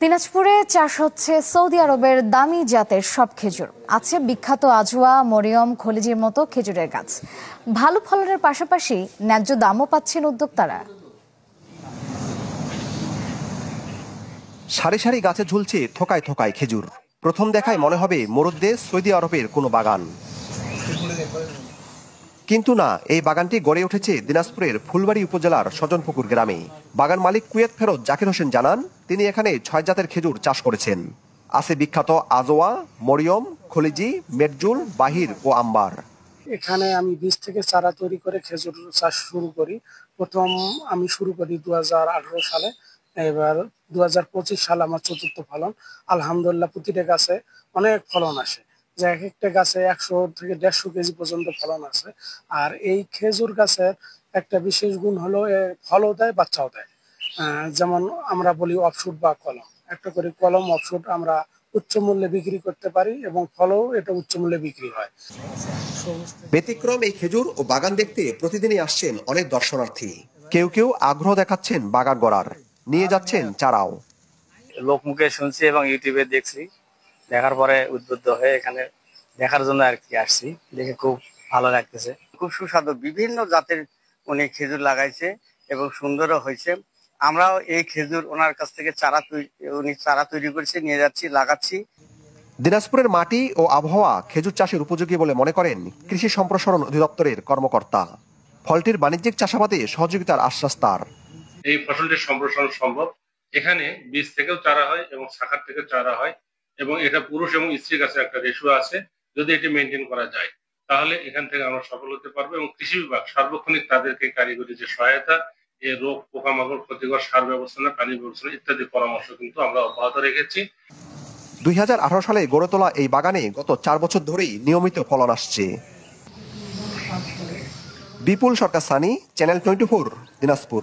দিনাজপুরে চাষ হচ্ছে সৌদি আরবের দামি জাতের সব খেজুর। আছে বিখ্যাত আজওয়া, মরিয়ম, খলিজির মতো খেজুরের গাছ। ভালো ফলনের পাশাপাশি ন্যায্য দামও পাচ্ছেন উদ্যোক্তারা। সারি সারি গাছে ঝুলছে থোকায় থোকায় খেজুর। প্রথম দেখায় মনে হবে মরুদ্দে সৌদি আরবের কোনো বাগান, কিন্তু না, এই বাগানটি গড়ে উঠেছে দিনাজপুরের ফুলবাড়ী উপজেলার সজনপুকুর গ্রামে। বাগান মালিক কুয়েত ফেরত জাকির হোসেন জানান, তিনি এখানে 6 জাতের খেজুর চাষ করেছেন। আছে বিখ্যাত আজওয়া, মরিয়ম, খলিজি, মেটজুল, বাহির ও আম্বার। এখানে আমি বীজ থেকে চারা তৈরি করে খেজুর চাষ শুরু করি। প্রথম আমি শুরু করি 2018 সালে। এবার 2025 সালে আমার চতুর্থ ফলন। আলহামদুলিল্লাহ প্রতিটা গাছে অনেক ফলন আসে, যে এক একটা গাছে 100 থেকে 150 কেজি পর্যন্ত ফলন আছে। আর এই খেজুর গাছের একটা বিশেষ গুণ হলো ফলও দেয়, বাচ্চাও দেয়। যেমন আমরা বলি অফশুট বা কলম, একটা করে কলম অফশুট আমরা উচ্চ মূল্যে বিক্রি করতে পারি এবং ফলও এটা উচ্চ মূল্যে বিক্রি হয়। ব্যতিক্রম এই খেজুর ও বাগান দেখতে প্রতিদিনই আসছেন অনেক দর্শনার্থী। কেউ কেউ আগ্রহ দেখাচ্ছেন বাগান গড়ার, নিয়ে যাচ্ছেন চারাও। লোক মুখে শুনছি এবং ইউটিউবে দেখছি, দেখার পরে উদ্বুদ্ধ হয়ে এখানে দেখার জন্য আর কি আসছি। দেখে খুব ভালো লাগতেছে, খুব সুস্বাদু। বিভিন্ন জাতের উনি খেজুর লাগাইছে এবং সুন্দরও হয়েছে। আমরাও এই খেজুর ওনার কাছ থেকে উনি চারা তৈরি করেছে, নিয়ে যাচ্ছি, লাগাচ্ছি। দিনাজপুরের মাটি ও আবহাওয়া খেজুর চাষের উপযোগী বলে মনে করেন কৃষি সম্প্রসারণ অধিদপ্তরের কর্মকর্তা। ফলটির বাণিজ্যিক চাষাবাদে সহযোগিতার আশ্বাস তার। এই ফসলটির সম্প্রসারণ সম্ভব। এখানে বীজ থেকেও চারা হয় এবং শাখার থেকে চারা হয়, এবং এটা পুরুষ এবং স্ত্রী গাছের একটা রেশিও আছে। যদি এটি মেনটেন করা যায় তাহলে এখান থেকে আমরা সফল হতে পারবো। এবং কৃষি বিভাগ সার্বক্ষণিক তাদেরকে কারিগরি যে সহায়তা, এই রোগ পোকামাকড় ক্ষতিকর সার ব্যবস্থাপনা, পানি ব্যবস্থাপনা ইত্যাদি পরামর্শ কিন্তু আমরা অব্যাহত রেখেছি। 2018 সালে গড়ে তোলা এই বাগানে গত 4 বছর ধরেই নিয়মিত ফলন আসছে। বিপুল সরকার সানি, চ্যানেল 24, দিনাজপুর।